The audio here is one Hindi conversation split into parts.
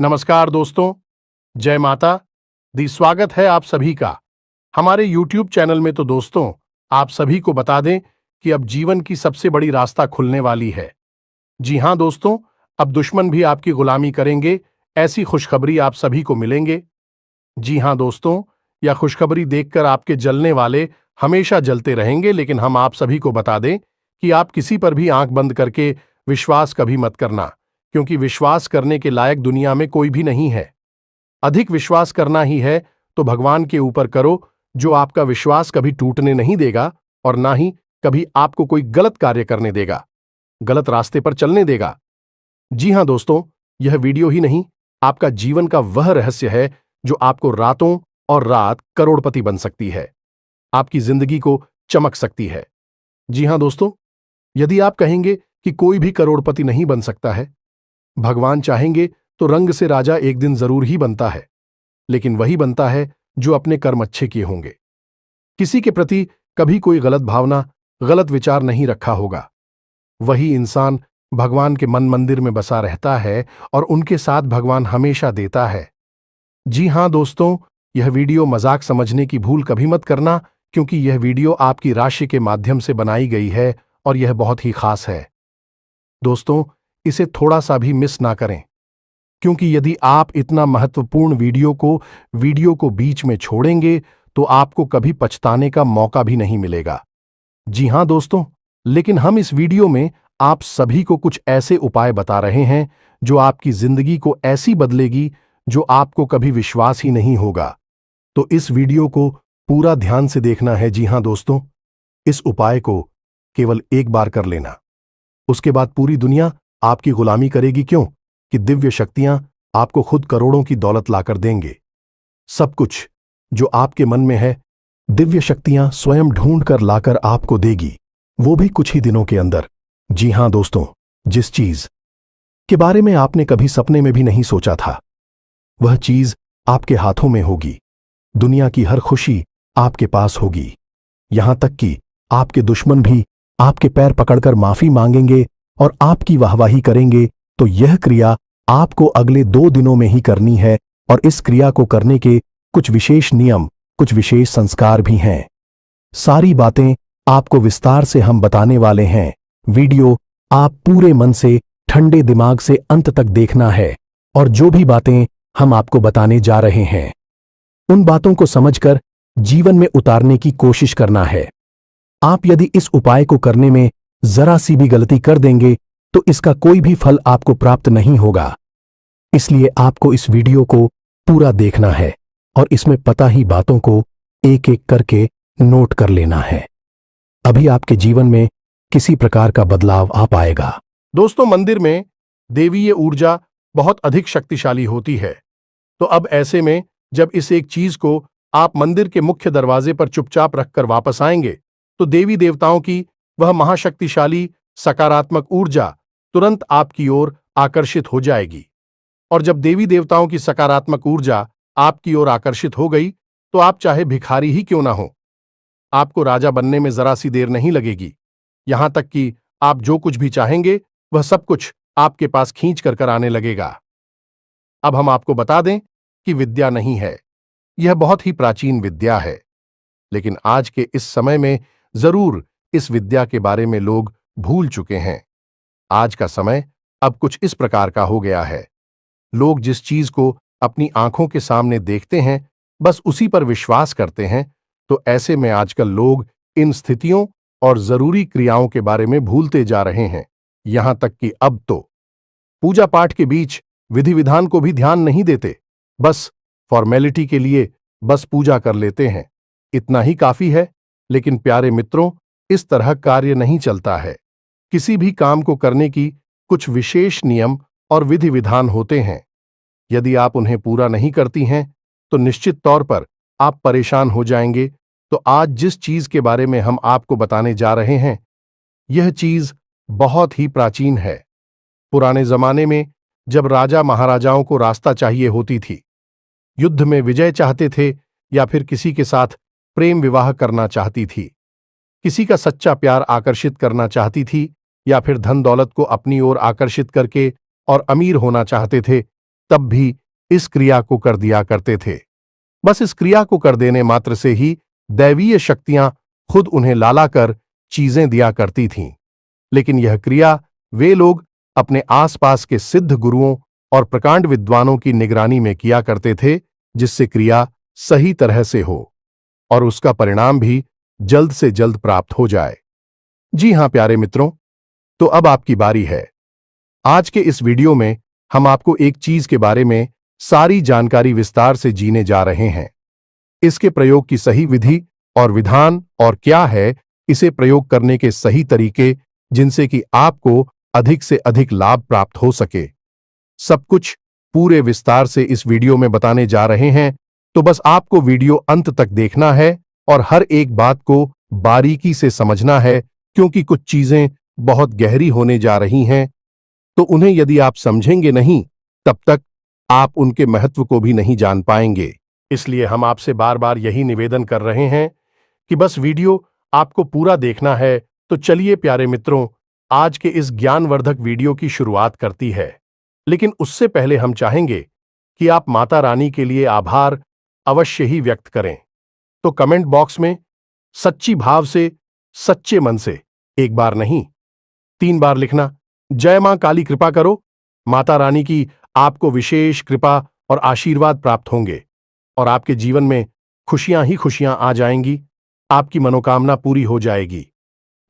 नमस्कार दोस्तों, जय माता दी। स्वागत है आप सभी का हमारे YouTube चैनल में। तो दोस्तों, आप सभी को बता दें कि अब जीवन की सबसे बड़ी रास्ता खुलने वाली है। जी हां दोस्तों, अब दुश्मन भी आपकी गुलामी करेंगे, ऐसी खुशखबरी आप सभी को मिलेंगे। जी हां दोस्तों, यह खुशखबरी देखकर आपके जलने वाले हमेशा जलते रहेंगे, लेकिन हम आप सभी को बता दें कि आप किसी पर भी आंख बंद करके विश्वास कभी मत करना, क्योंकि विश्वास करने के लायक दुनिया में कोई भी नहीं है। अधिक विश्वास करना ही है तो भगवान के ऊपर करो, जो आपका विश्वास कभी टूटने नहीं देगा और ना ही कभी आपको कोई गलत कार्य करने देगा, गलत रास्ते पर चलने देगा। जी हां दोस्तों, यह वीडियो ही नहीं, आपका जीवन का वह रहस्य है जो आपको रातों और रात करोड़पति बन सकती है, आपकी जिंदगी को चमक सकती है। जी हां दोस्तों, यदि आप कहेंगे कि कोई भी करोड़पति नहीं बन सकता है, भगवान चाहेंगे तो रंग से राजा एक दिन जरूर ही बनता है, लेकिन वही बनता है जो अपने कर्म अच्छे किए होंगे। किसी के प्रति कभी कोई गलत भावना, गलत विचार नहीं रखा होगा, वही इंसान भगवान के मन मंदिर में बसा रहता है और उनके साथ भगवान हमेशा देता है। जी हां दोस्तों, यह वीडियो मजाक समझने की भूल कभी मत करना, क्योंकि यह वीडियो आपकी राशि के माध्यम से बनाई गई है और यह बहुत ही खास है। दोस्तों, इसे थोड़ा सा भी मिस ना करें, क्योंकि यदि आप इतना महत्वपूर्ण वीडियो को बीच में छोड़ेंगे तो आपको कभी पछताने का मौका भी नहीं मिलेगा। जी हां दोस्तों, लेकिन हम इस वीडियो में आप सभी को कुछ ऐसे उपाय बता रहे हैं जो आपकी जिंदगी को ऐसी बदलेगी जो आपको कभी विश्वास ही नहीं होगा। तो इस वीडियो को पूरा ध्यान से देखना है। जी हां दोस्तों, इस उपाय को केवल एक बार कर लेना, उसके बाद पूरी दुनिया आपकी गुलामी करेगी। क्यों कि दिव्य शक्तियां आपको खुद करोड़ों की दौलत लाकर देंगे। सब कुछ जो आपके मन में है, दिव्य शक्तियां स्वयं ढूंढ कर लाकर आपको देगी, वो भी कुछ ही दिनों के अंदर। जी हां दोस्तों, जिस चीज के बारे में आपने कभी सपने में भी नहीं सोचा था, वह चीज आपके हाथों में होगी। दुनिया की हर खुशी आपके पास होगी, यहां तक कि आपके दुश्मन भी आपके पैर पकड़कर माफी मांगेंगे और आपकी वाहवाही करेंगे। तो यह क्रिया आपको अगले 2 दिनों में ही करनी है, और इस क्रिया को करने के कुछ विशेष नियम, कुछ विशेष संस्कार भी हैं। सारी बातें आपको विस्तार से हम बताने वाले हैं। वीडियो आप पूरे मन से, ठंडे दिमाग से अंत तक देखना है, और जो भी बातें हम आपको बताने जा रहे हैं, उन बातों को समझकर जीवन में उतारने की कोशिश करना है। आप यदि इस उपाय को करने में जरा सी भी गलती कर देंगे तो इसका कोई भी फल आपको प्राप्त नहीं होगा। इसलिए आपको इस वीडियो को पूरा देखना है और इसमें पता ही बातों को एक एक करके नोट कर लेना है। अभी आपके जीवन में किसी प्रकार का बदलाव आ पाएगा। दोस्तों, मंदिर में देवीय ऊर्जा बहुत अधिक शक्तिशाली होती है। तो अब ऐसे में जब इस एक चीज को आप मंदिर के मुख्य दरवाजे पर चुपचाप रखकर वापस आएंगे, तो देवी देवताओं की वह महाशक्तिशाली सकारात्मक ऊर्जा तुरंत आपकी ओर आकर्षित हो जाएगी। और जब देवी देवताओं की सकारात्मक ऊर्जा आपकी ओर आकर्षित हो गई, तो आप चाहे भिखारी ही क्यों ना हो, आपको राजा बनने में जरा सी देर नहीं लगेगी। यहां तक कि आप जो कुछ भी चाहेंगे वह सब कुछ आपके पास खींच कर आने लगेगा। अब हम आपको बता दें कि विद्या नहीं है, यह बहुत ही प्राचीन विद्या है, लेकिन आज के इस समय में जरूर इस विद्या के बारे में लोग भूल चुके हैं। आज का समय अब कुछ इस प्रकार का हो गया है, लोग जिस चीज को अपनी आंखों के सामने देखते हैं बस उसी पर विश्वास करते हैं। तो ऐसे में आजकल लोग इन स्थितियों और जरूरी क्रियाओं के बारे में भूलते जा रहे हैं। यहां तक कि अब तो पूजा पाठ के बीच विधि विधान को भी ध्यान नहीं देते, बस फॉर्मेलिटी के लिए बस पूजा कर लेते हैं, इतना ही काफी है। लेकिन प्यारे मित्रों, इस तरह कार्य नहीं चलता है। किसी भी काम को करने की कुछ विशेष नियम और विधि विधान होते हैं। यदि आप उन्हें पूरा नहीं करती हैं तो निश्चित तौर पर आप परेशान हो जाएंगे। तो आज जिस चीज के बारे में हम आपको बताने जा रहे हैं, यह चीज बहुत ही प्राचीन है। पुराने जमाने में जब राजा महाराजाओं को रास्ता चाहिए होती थी, युद्ध में विजय चाहते थे या फिर किसी के साथ प्रेम विवाह करना चाहती थी, किसी का सच्चा प्यार आकर्षित करना चाहती थी, या फिर धन दौलत को अपनी ओर आकर्षित करके और अमीर होना चाहते थे, तब भी इस क्रिया को कर दिया करते थे। बस इस क्रिया को कर देने मात्र से ही दैवीय शक्तियां खुद उन्हें लाला कर चीजें दिया करती थीं। लेकिन यह क्रिया वे लोग अपने आसपास के सिद्ध गुरुओं और प्रकांड विद्वानों की निगरानी में किया करते थे, जिससे क्रिया सही तरह से हो और उसका परिणाम भी जल्द से जल्द प्राप्त हो जाए। जी हां प्यारे मित्रों, तो अब आपकी बारी है। आज के इस वीडियो में हम आपको एक चीज के बारे में सारी जानकारी विस्तार से जीने जा रहे हैं। इसके प्रयोग की सही विधि और विधान और क्या है इसे प्रयोग करने के सही तरीके, जिनसे कि आपको अधिक से अधिक लाभ प्राप्त हो सके। सब कुछ पूरे विस्तार से इस वीडियो में बताने जा रहे हैं, तो बस आपको वीडियो अंत तक देखना है और हर एक बात को बारीकी से समझना है, क्योंकि कुछ चीजें बहुत गहरी होने जा रही हैं। तो उन्हें यदि आप समझेंगे नहीं, तब तक आप उनके महत्व को भी नहीं जान पाएंगे। इसलिए हम आपसे बार बार यही निवेदन कर रहे हैं कि बस वीडियो आपको पूरा देखना है। तो चलिए प्यारे मित्रों, आज के इस ज्ञानवर्धक वीडियो की शुरुआत करती है। लेकिन उससे पहले हम चाहेंगे कि आप माता रानी के लिए आभार अवश्य ही व्यक्त करें। तो कमेंट बॉक्स में सच्ची भाव से, सच्चे मन से, एक बार नहीं 3 बार लिखना, जय मां काली कृपा करो। माता रानी की आपको विशेष कृपा और आशीर्वाद प्राप्त होंगे और आपके जीवन में खुशियां ही खुशियां आ जाएंगी, आपकी मनोकामना पूरी हो जाएगी।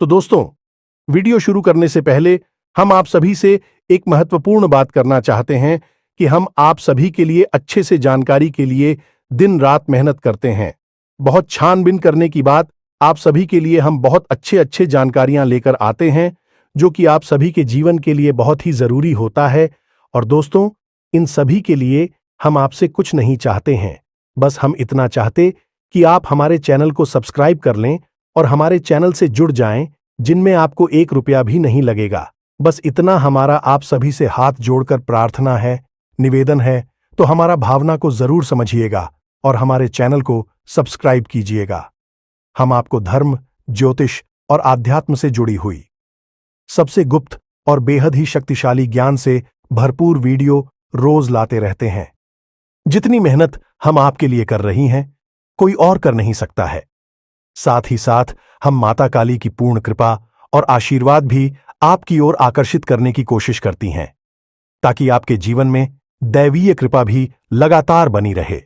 तो दोस्तों, वीडियो शुरू करने से पहले हम आप सभी से एक महत्वपूर्ण बात करना चाहते हैं कि हम आप सभी के लिए अच्छे से जानकारी के लिए दिन रात मेहनत करते हैं। बहुत छानबीन करने की बात, आप सभी के लिए हम बहुत अच्छे जानकारियां लेकर आते हैं, जो कि आप सभी के जीवन के लिए बहुत ही जरूरी होता है। और दोस्तों, इन सभी के लिए हम आपसे कुछ नहीं चाहते हैं, बस हम इतना चाहते कि आप हमारे चैनल को सब्सक्राइब कर लें और हमारे चैनल से जुड़ जाएं, जिनमें आपको 1 रुपया भी नहीं लगेगा। बस इतना हमारा आप सभी से हाथ जोड़कर प्रार्थना है, निवेदन है। तो हमारा भावना को जरूर समझिएगा और हमारे चैनल को सब्सक्राइब कीजिएगा। हम आपको धर्म, ज्योतिष और आध्यात्म से जुड़ी हुई सबसे गुप्त और बेहद ही शक्तिशाली ज्ञान से भरपूर वीडियो रोज लाते रहते हैं। जितनी मेहनत हम आपके लिए कर रही हैं, कोई और कर नहीं सकता है। साथ ही साथ हम माता काली की पूर्ण कृपा और आशीर्वाद भी आपकी ओर आकर्षित करने की कोशिश करती हैं, ताकि आपके जीवन में दैवीय कृपा भी लगातार बनी रहे।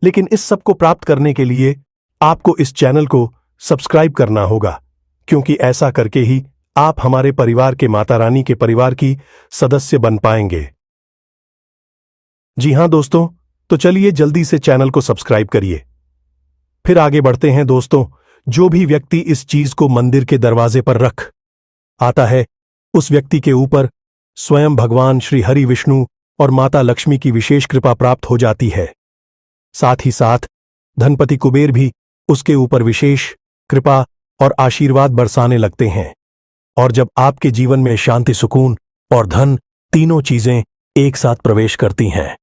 लेकिन इस सब को प्राप्त करने के लिए आपको इस चैनल को सब्सक्राइब करना होगा, क्योंकि ऐसा करके ही आप हमारे परिवार के माता रानी के परिवार की सदस्य बन पाएंगे। जी हां दोस्तों, तो चलिए जल्दी से चैनल को सब्सक्राइब करिए। फिर आगे बढ़ते हैं दोस्तों। जो भी व्यक्ति इस चीज को मंदिर के दरवाजे पर रख आता है, उस व्यक्ति के ऊपर स्वयं भगवान श्री हरि विष्णु और माता लक्ष्मी की विशेष कृपा प्राप्त हो जाती है। साथ ही साथ धनपति कुबेर भी उसके ऊपर विशेष कृपा और आशीर्वाद बरसाने लगते हैं। और जब आपके जीवन में शांति, सुकून और धन तीनों चीजें एक साथ प्रवेश करती हैं,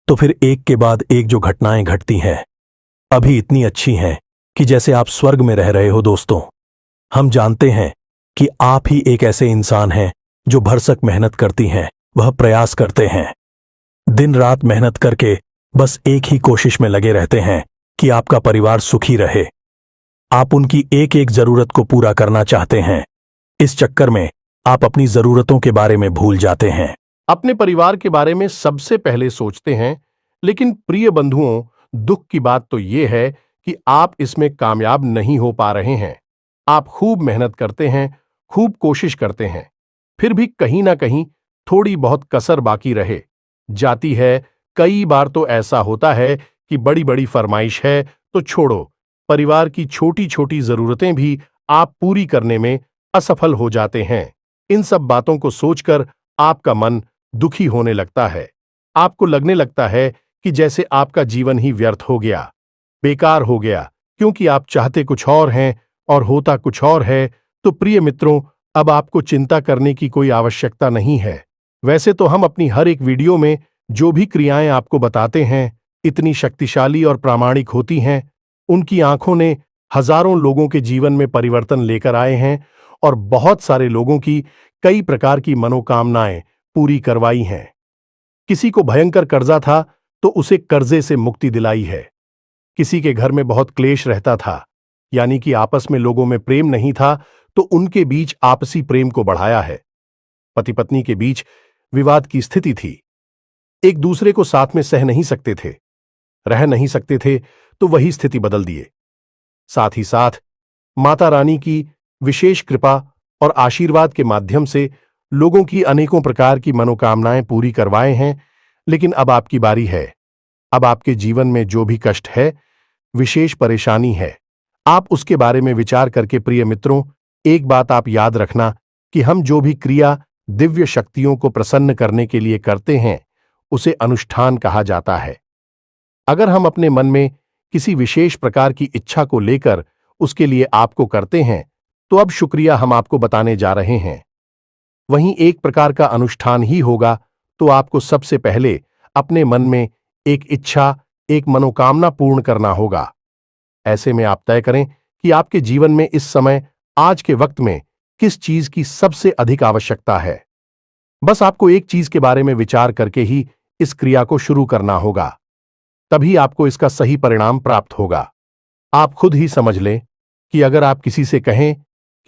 तो फिर एक के बाद एक जो घटनाएं घटती हैं, अभी इतनी अच्छी हैं कि जैसे आप स्वर्ग में रह रहे हो। दोस्तों, हम जानते हैं कि आप ही एक ऐसे इंसान हैं जो भरसक मेहनत करती हैं, वह प्रयास करते हैं, दिन रात मेहनत करके बस एक ही कोशिश में लगे रहते हैं कि आपका परिवार सुखी रहे। आप उनकी एक एक जरूरत को पूरा करना चाहते हैं। इस चक्कर में आप अपनी जरूरतों के बारे में भूल जाते हैं, अपने परिवार के बारे में सबसे पहले सोचते हैं। लेकिन प्रिय बंधुओं, दुख की बात तो यह है कि आप इसमें कामयाब नहीं हो पा रहे हैं। आप खूब मेहनत करते हैं, खूब कोशिश करते हैं, फिर भी कहीं ना कहीं थोड़ी बहुत कसर बाकी रहे जाती है। कई बार तो ऐसा होता है कि बड़ी बड़ी फरमाइश है तो छोड़ो, परिवार की छोटी छोटी जरूरतें भी आप पूरी करने में असफल हो जाते हैं। इन सब बातों को सोचकर आपका मन दुखी होने लगता है। आपको लगने लगता है कि जैसे आपका जीवन ही व्यर्थ हो गया, बेकार हो गया, क्योंकि आप चाहते कुछ और हैं और होता कुछ और है। तो प्रिय मित्रों, अब आपको चिंता करने की कोई आवश्यकता नहीं है। वैसे तो हम अपनी हर एक वीडियो में जो भी क्रियाएं आपको बताते हैं, इतनी शक्तिशाली और प्रामाणिक होती हैं। उनकी आंखों ने हजारों लोगों के जीवन में परिवर्तन लेकर आए हैं और बहुत सारे लोगों की कई प्रकार की मनोकामनाएं पूरी करवाई हैं। किसी को भयंकर कर्जा था तो उसे कर्जे से मुक्ति दिलाई है। किसी के घर में बहुत क्लेश रहता था, यानी कि आपस में लोगों में प्रेम नहीं था, तो उनके बीच आपसी प्रेम को बढ़ाया है। पति पत्नी के बीच विवाद की स्थिति थी, एक दूसरे को साथ में सह नहीं सकते थे, रह नहीं सकते थे, तो वही स्थिति बदल दिए। साथ ही साथ माता रानी की विशेष कृपा और आशीर्वाद के माध्यम से लोगों की अनेकों प्रकार की मनोकामनाएं पूरी करवाए हैं। लेकिन अब आपकी बारी है। अब आपके जीवन में जो भी कष्ट है, विशेष परेशानी है, आप उसके बारे में विचार करके प्रिय मित्रों, एक बात आप याद रखना कि हम जो भी क्रिया दिव्य शक्तियों को प्रसन्न करने के लिए करते हैं, उसे अनुष्ठान कहा जाता है। अगर हम अपने मन में किसी विशेष प्रकार की इच्छा को लेकर उसके लिए आपको करते हैं, तो अब शुक्रिया हम आपको बताने जा रहे हैं। वहीं एक प्रकार का अनुष्ठान ही होगा, तो आपको सबसे पहले अपने मन में एक इच्छा, एक मनोकामना पूर्ण करना होगा। ऐसे में आप तय करें कि आपके जीवन में इस समय, आज के वक्त में किस चीज की सबसे अधिक आवश्यकता है। बस आपको एक चीज के बारे में विचार करके ही इस क्रिया को शुरू करना होगा, तभी आपको इसका सही परिणाम प्राप्त होगा। आप खुद ही समझ लें कि अगर आप किसी से कहें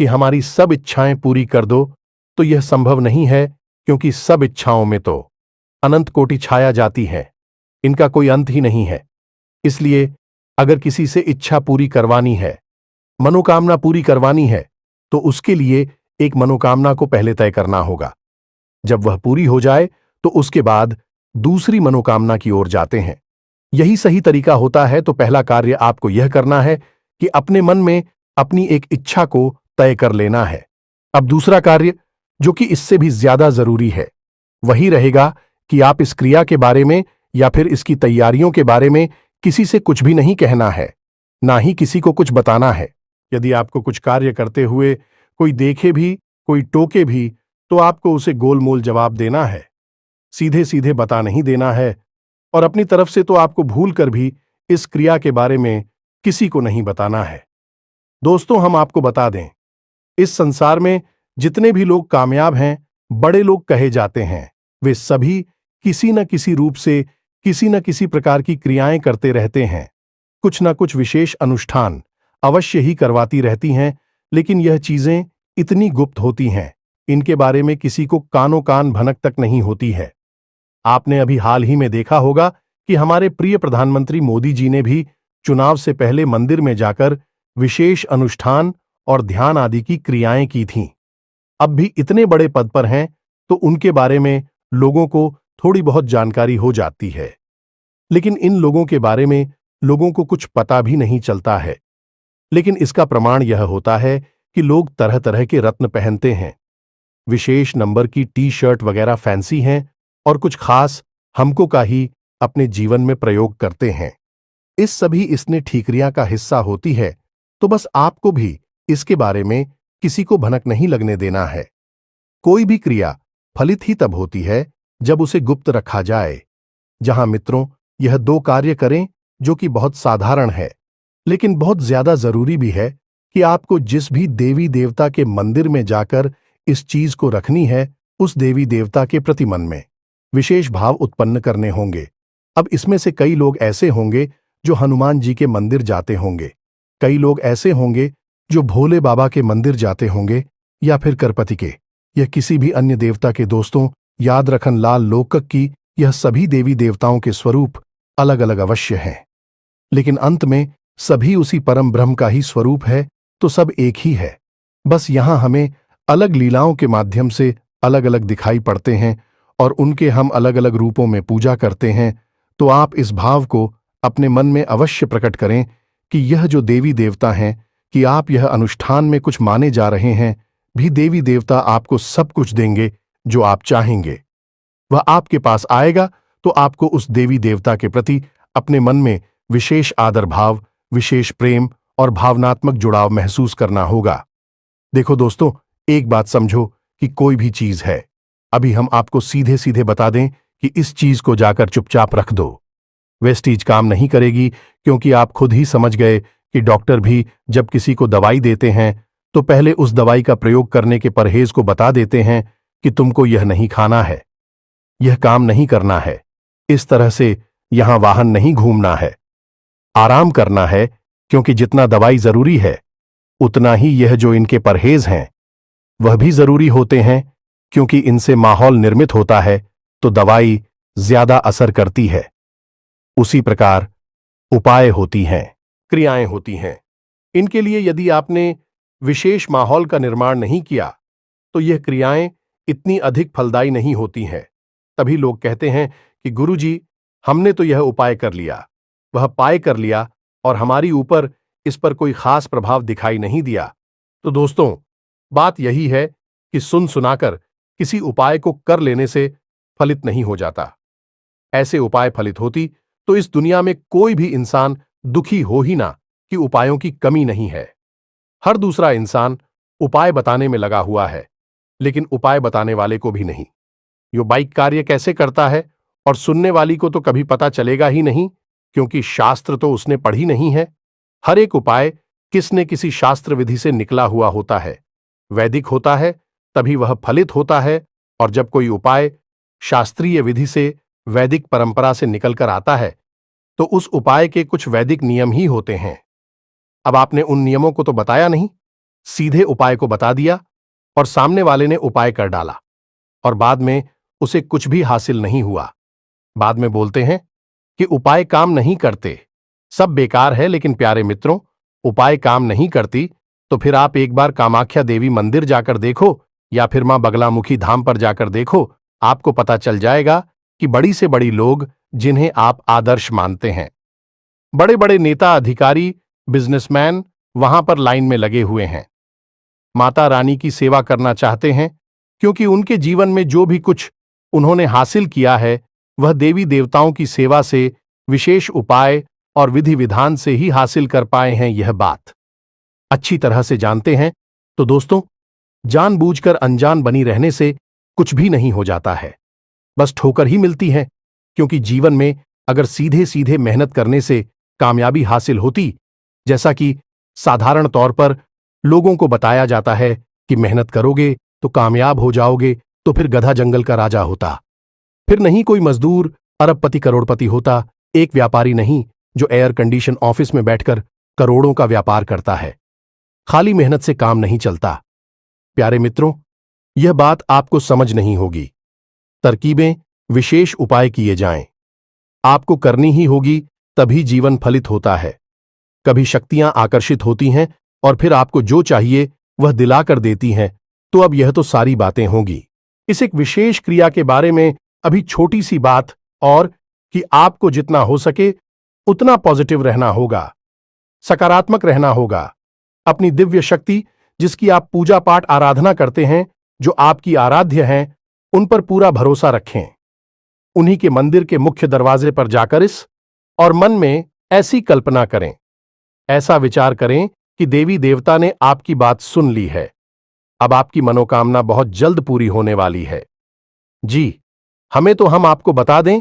कि हमारी सब इच्छाएं पूरी कर दो, तो यह संभव नहीं है, क्योंकि सब इच्छाओं में तो अनंत कोटि छाया जाती है, इनका कोई अंत ही नहीं है। इसलिए अगर किसी से इच्छा पूरी करवानी है, मनोकामना पूरी करवानी है, तो उसके लिए एक मनोकामना को पहले तय करना होगा। जब वह पूरी हो जाए, तो उसके बाद दूसरी मनोकामना की ओर जाते हैं। यही सही तरीका होता है। तो पहला कार्य आपको यह करना है कि अपने मन में अपनी एक इच्छा को तय कर लेना है। अब दूसरा कार्य, जो कि इससे भी ज्यादा जरूरी है, वही रहेगा कि आप इस क्रिया के बारे में या फिर इसकी तैयारियों के बारे में किसी से कुछ भी नहीं कहना है, ना ही किसी को कुछ बताना है। यदि आपको कुछ कार्य करते हुए कोई देखे भी, कोई टोके भी, तो आपको उसे गोलमोल जवाब देना है, सीधे सीधे बता नहीं देना है। और अपनी तरफ से तो आपको भूल कर भी इस क्रिया के बारे में किसी को नहीं बताना है। दोस्तों, हम आपको बता दें, इस संसार में जितने भी लोग कामयाब हैं, बड़े लोग कहे जाते हैं, वे सभी किसी न किसी रूप से किसी न किसी प्रकार की क्रियाएं करते रहते हैं। कुछ न कुछ विशेष अनुष्ठान अवश्य ही करवाती रहती हैं, लेकिन यह चीजें इतनी गुप्त होती हैं, इनके बारे में किसी को कानो कान भनक तक नहीं होती है। आपने अभी हाल ही में देखा होगा कि हमारे प्रिय प्रधानमंत्री मोदी जी ने भी चुनाव से पहले मंदिर में जाकर विशेष अनुष्ठान और ध्यान आदि की क्रियाएं की थीं। अब भी इतने बड़े पद पर हैं, तो उनके बारे में लोगों को थोड़ी बहुत जानकारी हो जाती है, लेकिन इन लोगों के बारे में लोगों को कुछ पता भी नहीं चलता है। लेकिन इसका प्रमाण यह होता है कि लोग तरह तरह के रत्न पहनते हैं, विशेष नंबर की टी शर्ट वगैरह फैंसी हैं, और कुछ खास हमको का ही अपने जीवन में प्रयोग करते हैं। इस सभी इसने ठीकरियां का हिस्सा होती है। तो बस आपको भी इसके बारे में किसी को भनक नहीं लगने देना है। कोई भी क्रिया फलित ही तब होती है जब उसे गुप्त रखा जाए। जहां मित्रों, यह दो कार्य करें, जो कि बहुत साधारण है, लेकिन बहुत ज्यादा जरूरी भी है कि आपको जिस भी देवी देवता के मंदिर में जाकर इस चीज को रखनी है, उस देवी देवता के प्रति मन में विशेष भाव उत्पन्न करने होंगे। अब इसमें से कई लोग ऐसे होंगे जो हनुमान जी के मंदिर जाते होंगे, कई लोग ऐसे होंगे जो भोले बाबा के मंदिर जाते होंगे, या फिर करपति के, या किसी भी अन्य देवता के। दोस्तों, याद रखन लाल लोकक की यह सभी देवी देवताओं के स्वरूप अलग अलग अवश्य हैं, लेकिन अंत में सभी उसी परम ब्रह्म का ही स्वरूप है, तो सब एक ही है। बस यहां हमें अलग लीलाओं के माध्यम से अलग अलग दिखाई पड़ते हैं, और उनके हम अलग अलग रूपों में पूजा करते हैं। तो आप इस भाव को अपने मन में अवश्य प्रकट करें कि यह जो देवी देवता हैं, कि आप यह अनुष्ठान में कुछ माने जा रहे हैं, भी देवी देवता आपको सब कुछ देंगे जो आप चाहेंगे। वह आपके पास आएगा, तो आपको उस देवी देवता के प्रति अपने मन में विशेष आदर भाव, विशेष प्रेम और भावनात्मक जुड़ाव महसूस करना होगा। देखो दोस्तों, एक बात समझो कि कोई भी चीज है, अभी हम आपको सीधे सीधे बता दें कि इस चीज को जाकर चुपचाप रख दो, वेस्टीज काम नहीं करेगी, क्योंकि आप खुद ही समझ गए कि डॉक्टर भी जब किसी को दवाई देते हैं, तो पहले उस दवाई का प्रयोग करने के परहेज को बता देते हैं कि तुमको यह नहीं खाना है। यह काम नहीं करना है, इस तरह से यहां वाहन नहीं घूमना है, आराम करना है, क्योंकि जितना दवाई जरूरी है उतना ही यह जो इनके परहेज हैं वह भी जरूरी होते हैं, क्योंकि इनसे माहौल निर्मित होता है तो दवाई ज्यादा असर करती है। उसी प्रकार उपाय होती हैं, क्रियाएं होती हैं। इनके लिए यदि आपने विशेष माहौल का निर्माण नहीं किया तो यह क्रियाएं इतनी अधिक फलदायी नहीं होती हैं। तभी लोग कहते हैं कि गुरुजी, हमने तो यह उपाय कर लिया, वह पाय कर लिया और हमारी ऊपर इस पर कोई खास प्रभाव दिखाई नहीं दिया। तो दोस्तों, बात यही है कि सुन सुनाकर किसी उपाय को कर लेने से फलित नहीं हो जाता। ऐसे उपाय फलित होती तो इस दुनिया में कोई भी इंसान दुखी हो ही ना कि उपायों की कमी नहीं है। हर दूसरा इंसान उपाय बताने में लगा हुआ है, लेकिन उपाय बताने वाले को भी नहीं। यो बाइक कार्य कैसे करता है और सुनने वाली को तो कभी पता चलेगा ही नहीं, क्योंकि शास्त्र तो उसने पढ़ी नहीं है। हर एक उपाय किस न किसी शास्त्र विधि से निकला हुआ होता है, वैदिक होता है, तभी वह फलित होता है। और जब कोई उपाय शास्त्रीय विधि से, वैदिक परंपरा से निकलकर आता है तो उस उपाय के कुछ वैदिक नियम ही होते हैं। अब आपने उन नियमों को तो बताया नहीं, सीधे उपाय को बता दिया और सामने वाले ने उपाय कर डाला और बाद में उसे कुछ भी हासिल नहीं हुआ। बाद में बोलते हैं कि उपाय काम नहीं करते, सब बेकार है। लेकिन प्यारे मित्रों, उपाय काम नहीं करती तो फिर आप एक बार कामाख्या देवी मंदिर जाकर देखो या फिर मां बगलामुखी धाम पर जाकर देखो, आपको पता चल जाएगा कि बड़ी से बड़ी लोग जिन्हें आप आदर्श मानते हैं, बड़े बड़े नेता, अधिकारी, बिजनेसमैन वहां पर लाइन में लगे हुए हैं, माता रानी की सेवा करना चाहते हैं, क्योंकि उनके जीवन में जो भी कुछ उन्होंने हासिल किया है वह देवी देवताओं की सेवा से, विशेष उपाय और विधि विधान से ही हासिल कर पाए हैं। यह बात अच्छी तरह से जानते हैं। तो दोस्तों, जानबूझकर अनजान बनी रहने से कुछ भी नहीं हो जाता है, बस ठोकर ही मिलती है। क्योंकि जीवन में अगर सीधे सीधे मेहनत करने से कामयाबी हासिल होती, जैसा कि साधारण तौर पर लोगों को बताया जाता है कि मेहनत करोगे तो कामयाब हो जाओगे, तो फिर गधा जंगल का राजा होता, फिर नहीं कोई मजदूर अरबपति करोड़पति होता, एक व्यापारी नहीं जो एयर कंडीशन ऑफिस में बैठकर करोड़ों का व्यापार करता है। खाली मेहनत से काम नहीं चलता। प्यारे मित्रों, यह बात आपको समझ नहीं होगी। तरकीबें, विशेष उपाय किए जाएं, आपको करनी ही होगी, तभी जीवन फलित होता है। कभी शक्तियां आकर्षित होती हैं और फिर आपको जो चाहिए वह दिलाकर देती हैं। तो अब यह तो सारी बातें होंगी। इस एक विशेष क्रिया के बारे में अभी छोटी सी बात, और कि आपको जितना हो सके उतना पॉजिटिव रहना होगा, सकारात्मक रहना होगा। अपनी दिव्य शक्ति, जिसकी आप पूजा पाठ आराधना करते हैं, जो आपकी आराध्य हैं, उन पर पूरा भरोसा रखें। उन्हीं के मंदिर के मुख्य दरवाजे पर जाकर इस और मन में ऐसी कल्पना करें, ऐसा विचार करें कि देवी देवता ने आपकी बात सुन ली है। अब आपकी मनोकामना बहुत जल्द पूरी होने वाली है। जी, हम आपको बता दें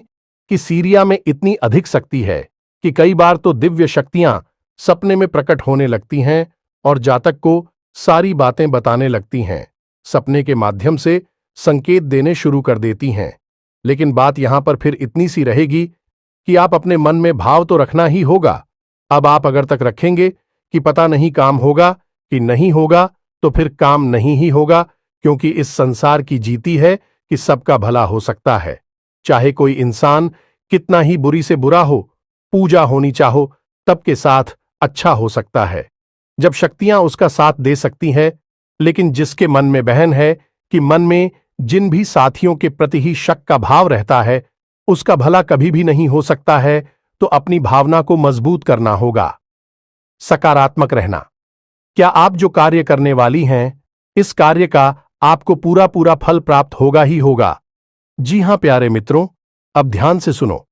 कि सीरिया में इतनी अधिक शक्ति है कि कई बार तो दिव्य शक्तियां सपने में प्रकट होने लगती हैं और जातक को सारी बातें बताने लगती हैं, सपने के माध्यम से संकेत देने शुरू कर देती हैं। लेकिन बात यहां पर फिर इतनी सी रहेगी कि आप अपने मन में भाव तो रखना ही होगा। अब आप अगर तक रखेंगे कि पता नहीं काम होगा कि नहीं होगा, तो फिर काम नहीं ही होगा, क्योंकि इस संसार की जीती है कि सबका भला हो सकता है। चाहे कोई इंसान कितना ही बुरी से बुरा हो, पूजा होनी चाहो तब के साथ अच्छा हो सकता है, जब शक्तियां उसका साथ दे सकती हैं। लेकिन जिसके मन में बहन है कि मन में जिन भी साथियों के प्रति ही शक का भाव रहता है, उसका भला कभी भी नहीं हो सकता है, तो अपनी भावना को मजबूत करना होगा, सकारात्मक रहना। क्या आप जो कार्य करने वाली हैं, इस कार्य का आपको पूरा पूरा फल प्राप्त होगा ही होगा। जी हां प्यारे मित्रों, अब ध्यान से सुनो।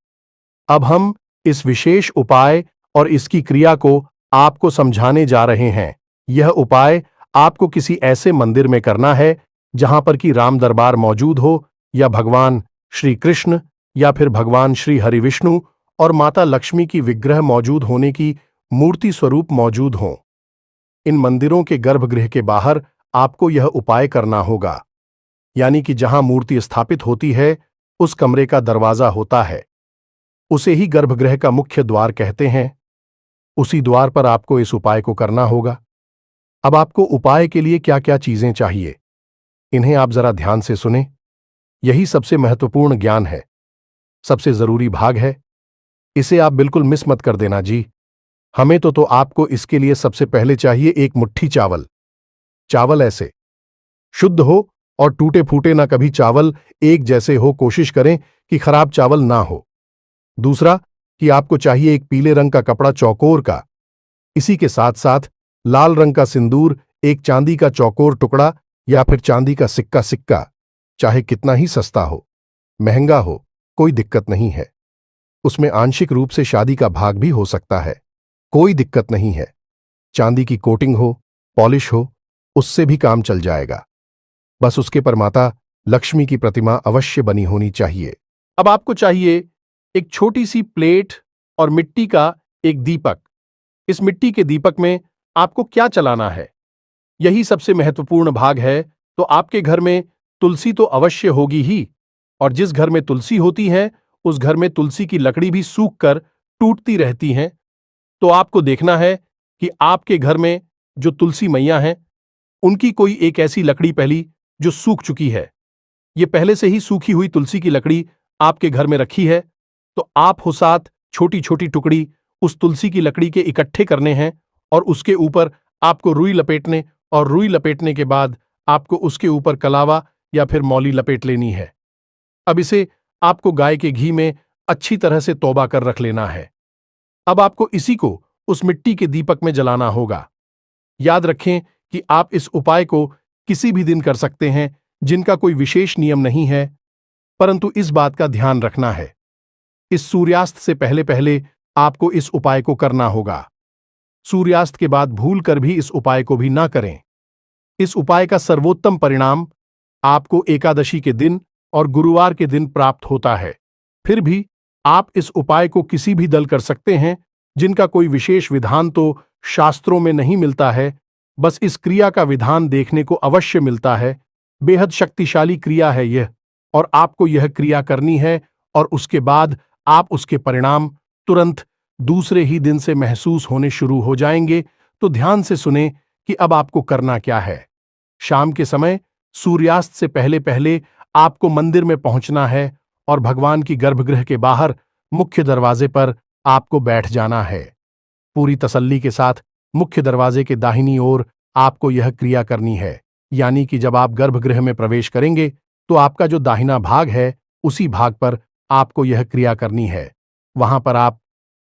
अब हम इस विशेष उपाय और इसकी क्रिया को आपको समझाने जा रहे हैं। यह उपाय आपको किसी ऐसे मंदिर में करना है जहां पर कि राम दरबार मौजूद हो, या भगवान श्री कृष्ण, या फिर भगवान श्री हरि विष्णु और माता लक्ष्मी की विग्रह मौजूद होने की मूर्ति स्वरूप मौजूद हों। इन मंदिरों के गर्भगृह के बाहर आपको यह उपाय करना होगा, यानी कि जहां मूर्ति स्थापित होती है उस कमरे का दरवाजा होता है। उसे ही गर्भगृह का मुख्य द्वार कहते हैं। उसी द्वार पर आपको इस उपाय को करना होगा। अब आपको उपाय के लिए क्या क्या चीजें चाहिए, इन्हें आप जरा ध्यान से सुने। यही सबसे महत्वपूर्ण ज्ञान है, सबसे जरूरी भाग है। इसे आप बिल्कुल मिस मत कर देना जी। हमें तो आपको इसके लिए सबसे पहले चाहिए एक मुट्ठी चावल। चावल ऐसे शुद्ध हो और टूटे फूटे ना, कभी चावल एक जैसे हो, कोशिश करें कि खराब चावल ना हो। दूसरा कि आपको चाहिए एक पीले रंग का कपड़ा चौकोर का। इसी के साथ साथ लाल रंग का सिंदूर, एक चांदी का चौकोर टुकड़ा या फिर चांदी का सिक्का। सिक्का चाहे कितना ही सस्ता हो, महंगा हो, कोई दिक्कत नहीं है। उसमें आंशिक रूप से शादी का भाग भी हो सकता है, कोई दिक्कत नहीं है। चांदी की कोटिंग हो, पॉलिश हो, उससे भी काम चल जाएगा। बस उसके पर माता लक्ष्मी की प्रतिमा अवश्य बनी होनी चाहिए। अब आपको चाहिए एक छोटी सी प्लेट और मिट्टी का एक दीपक। इस मिट्टी के दीपक में आपको क्या चलाना है, यही सबसे महत्वपूर्ण भाग है। तो आपके घर में तुलसी तो अवश्य होगी ही, और जिस घर में तुलसी होती है उस घर में तुलसी की लकड़ी भी सूख कर टूटती रहती हैं। तो आपको देखना है कि आपके घर में जो तुलसी मैया हैं उनकी कोई एक ऐसी लकड़ी पहली जो सूख चुकी है। ये पहले से ही सूखी हुई तुलसी की लकड़ी आपके घर में रखी है, तो आप हो सात छोटी छोटी टुकड़ी उस तुलसी की लकड़ी के इकट्ठे करने हैं और उसके ऊपर आपको रुई लपेटने, और रुई लपेटने के बाद आपको उसके ऊपर कलावा या फिर मौली लपेट लेनी है। अब इसे आपको गाय के घी में अच्छी तरह से तौबा कर रख लेना है। अब आपको इसी को उस मिट्टी के दीपक में जलाना होगा। याद रखें कि आप इस उपाय को किसी भी दिन कर सकते हैं, जिनका कोई विशेष नियम नहीं है, परंतु इस बात का ध्यान रखना है, इस सूर्यास्त से पहले पहले आपको इस उपाय को करना होगा। सूर्यास्त के बाद भूल कर भी इस उपाय को भी ना करें। इस उपाय का सर्वोत्तम परिणाम आपको एकादशी के दिन और गुरुवार के दिन प्राप्त होता है। फिर भी आप इस उपाय को किसी भी दल कर सकते हैं, जिनका कोई विशेष विधान तो शास्त्रों में नहीं मिलता है, बस इस क्रिया का विधान देखने को अवश्य मिलता है। बेहद शक्तिशाली क्रिया है यह, और आपको यह क्रिया करनी है, और उसके बाद आप उसके परिणाम तुरंत दूसरे ही दिन से महसूस होने शुरू हो जाएंगे। तो ध्यान से सुने कि अब आपको करना क्या है। शाम के समय सूर्यास्त से पहले पहले आपको मंदिर में पहुंचना है और भगवान की गर्भगृह के बाहर मुख्य दरवाजे पर आपको बैठ जाना है। पूरी तसल्ली के साथ मुख्य दरवाजे के दाहिनी ओर आपको यह क्रिया करनी है, यानी कि जब आप गर्भगृह में प्रवेश करेंगे तो आपका जो दाहिना भाग है उसी भाग पर आपको यह क्रिया करनी है। वहां पर आप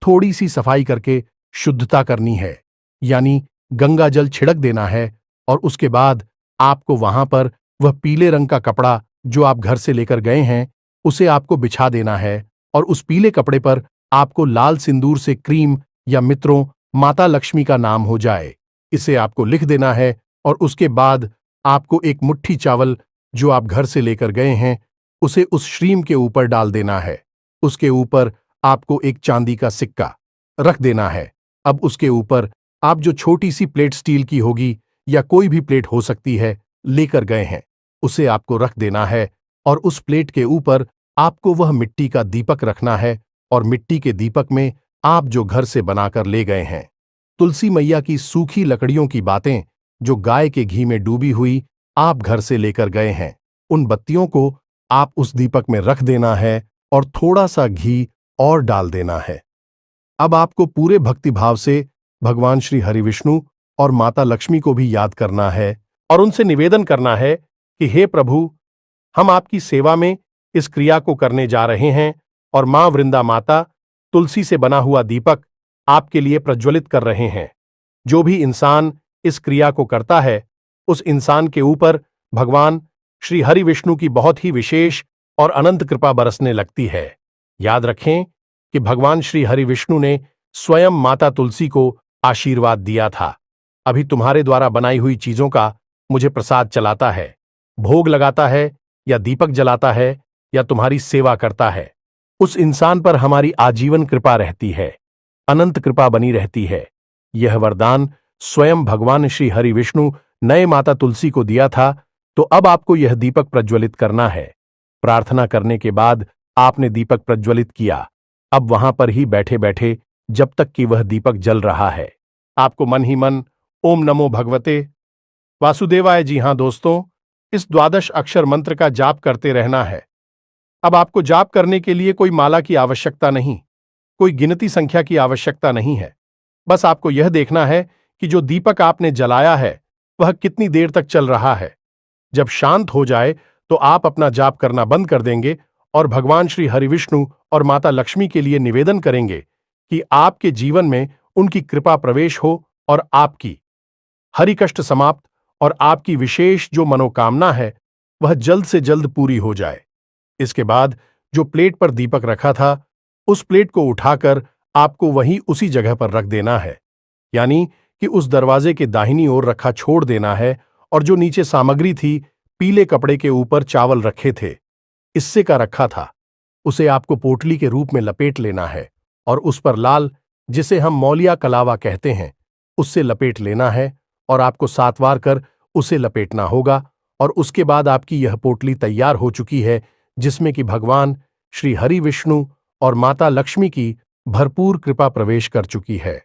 थोड़ी सी सफाई करके शुद्धता करनी है, यानी गंगा जल छिड़क देना है, और उसके बाद आपको वहां पर वह पीले रंग का कपड़ा जो आप घर से लेकर गए हैं उसे आपको बिछा देना है, और उस पीले कपड़े पर आपको लाल सिंदूर से क्रीम या मित्रों माता लक्ष्मी का नाम हो जाए इसे आपको लिख देना है। और उसके बाद आपको एक मुट्ठी चावल जो आप घर से लेकर गए हैं उसे उस श्रीम के ऊपर डाल देना है। उसके ऊपर आपको एक चांदी का सिक्का रख देना है। अब उसके ऊपर आप जो छोटी सी प्लेट स्टील की होगी या कोई भी प्लेट हो सकती है लेकर गए हैं उसे आपको रख देना है, और उस प्लेट के ऊपर आपको वह मिट्टी का दीपक रखना है, और मिट्टी के दीपक में आप जो घर से बनाकर ले गए हैं तुलसी मैया की सूखी लकड़ियों की बातें जो गाय के घी में डूबी हुई आप घर से लेकर गए हैं, उन बत्तियों को आप उस दीपक में रख देना है और थोड़ा सा घी और डाल देना है। अब आपको पूरे भक्तिभाव से भगवान श्री हरिविष्णु और माता लक्ष्मी को भी याद करना है और उनसे निवेदन करना है कि हे प्रभु, हम आपकी सेवा में इस क्रिया को करने जा रहे हैं, और मां वृंदा माता तुलसी से बना हुआ दीपक आपके लिए प्रज्वलित कर रहे हैं। जो भी इंसान इस क्रिया को करता है उस इंसान के ऊपर भगवान श्री हरि विष्णु की बहुत ही विशेष और अनंत कृपा बरसने लगती है। याद रखें कि भगवान श्री हरि विष्णु ने स्वयं माता तुलसी को आशीर्वाद दिया था, अभी तुम्हारे द्वारा बनाई हुई चीजों का मुझे प्रसाद चलाता है, भोग लगाता है या दीपक जलाता है या तुम्हारी सेवा करता है, उस इंसान पर हमारी आजीवन कृपा रहती है, अनंत कृपा बनी रहती है। यह वरदान स्वयं भगवान श्री हरि विष्णु नए माता तुलसी को दिया था। तो अब आपको यह दीपक प्रज्वलित करना है, प्रार्थना करने के बाद आपने दीपक प्रज्वलित किया। अब वहां पर ही बैठे बैठे जब तक कि वह दीपक जल रहा है, आपको मन ही मन ओम नमो भगवते वासुदेवाय, जी हां दोस्तों, इस द्वादश अक्षर मंत्र का जाप करते रहना है। अब आपको जाप करने के लिए कोई माला की आवश्यकता नहीं, कोई गिनती संख्या की आवश्यकता नहीं है। बस आपको यह देखना है कि जो दीपक आपने जलाया है वह कितनी देर तक चल रहा है। जब शांत हो जाए तो आप अपना जाप करना बंद कर देंगे और भगवान श्री हरिविष्णु और माता लक्ष्मी के लिए निवेदन करेंगे कि आपके जीवन में उनकी कृपा प्रवेश हो और आपकी हरि कष्ट समाप्त और आपकी विशेष जो मनोकामना है वह जल्द से जल्द पूरी हो जाए। इसके बाद जो प्लेट पर दीपक रखा था उस प्लेट को उठाकर आपको वहीं उसी जगह पर रख देना है, यानी कि उस दरवाजे के दाहिनी ओर रखा छोड़ देना है। और जो नीचे सामग्री थी, पीले कपड़े के ऊपर चावल रखे थे, इससे का रखा था, उसे आपको पोटली के रूप में लपेट लेना है और उस पर लाल, जिसे हम मौलिया कलावा कहते हैं, उससे लपेट लेना है और आपको 7 बार कर उसे लपेटना होगा। और उसके बाद आपकी यह पोटली तैयार हो चुकी है, जिसमें कि भगवान श्री हरि विष्णु और माता लक्ष्मी की भरपूर कृपा प्रवेश कर चुकी है।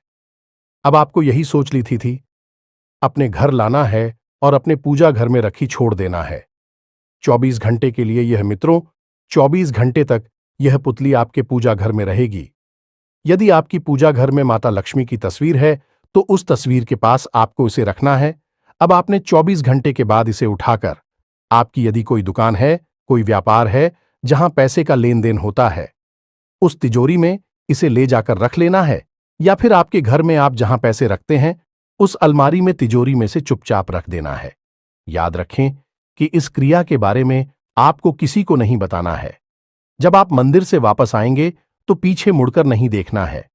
अब आपको यही सोच ली थी अपने घर लाना है और अपने पूजा घर में रखी छोड़ देना है। 24 घंटे के लिए यह मित्रों, 24 घंटे तक यह पुतली आपके पूजा घर में रहेगी। यदि आपकी पूजा घर में माता लक्ष्मी की तस्वीर है तो उस तस्वीर के पास आपको इसे रखना है। अब आपने 24 घंटे के बाद इसे उठाकर आपकी यदि कोई दुकान है, कोई व्यापार है जहां पैसे का लेन देन होता है, उस तिजोरी में इसे ले जाकर रख लेना है, या फिर आपके घर में आप जहां पैसे रखते हैं उस अलमारी में तिजोरी में से चुपचाप रख देना है। याद रखें कि इस क्रिया के बारे में आपको किसी को नहीं बताना है। जब आप मंदिर से वापस आएंगे तो पीछे मुड़कर नहीं देखना है,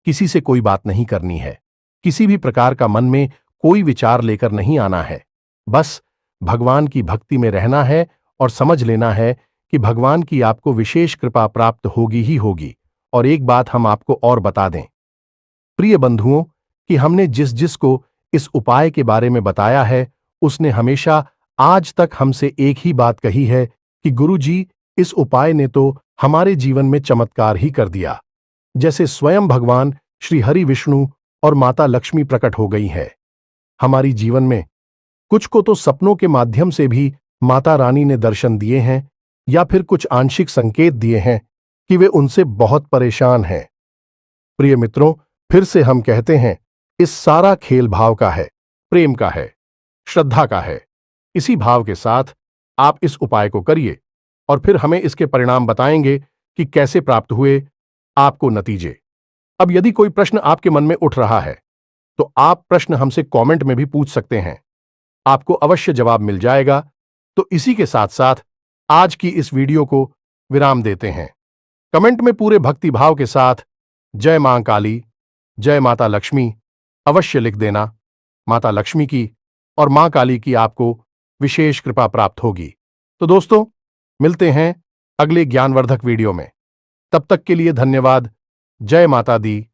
किसी से कोई बात नहीं करनी है, किसी भी प्रकार का मन में कोई विचार लेकर नहीं आना है। बस भगवान की भक्ति में रहना है और समझ लेना है कि भगवान की आपको विशेष कृपा प्राप्त होगी ही होगी। और एक बात हम आपको और बता दें प्रिय बंधुओं, कि हमने जिस जिस को इस उपाय के बारे में बताया है उसने हमेशा आज तक हमसे एक ही बात कही है कि गुरु जी, इस उपाय ने तो हमारे जीवन में चमत्कार ही कर दिया, जैसे स्वयं भगवान श्री हरि विष्णु और माता लक्ष्मी प्रकट हो गई है हमारी जीवन में। कुछ को तो सपनों के माध्यम से भी माता रानी ने दर्शन दिए हैं, या फिर कुछ आंशिक संकेत दिए हैं कि वे उनसे बहुत परेशान हैं। प्रिय मित्रों, फिर से हम कहते हैं, इस सारा खेल भाव का है, प्रेम का है, श्रद्धा का है। इसी भाव के साथ आप इस उपाय को करिए और फिर हमें इसके परिणाम बताएंगे कि कैसे प्राप्त हुए आपको नतीजे। अब यदि कोई प्रश्न आपके मन में उठ रहा है तो आप प्रश्न हमसे कमेंट में भी पूछ सकते हैं, आपको अवश्य जवाब मिल जाएगा। तो इसी के साथ साथ आज की इस वीडियो को विराम देते हैं। कमेंट में पूरे भक्ति भाव के साथ जय मां काली, जय माता लक्ष्मी अवश्य लिख देना। माता लक्ष्मी की और मां काली की आपको विशेष कृपा प्राप्त होगी। तो दोस्तों, मिलते हैं अगले ज्ञानवर्धक वीडियो में। तब तक के लिए धन्यवाद। जय माता दी।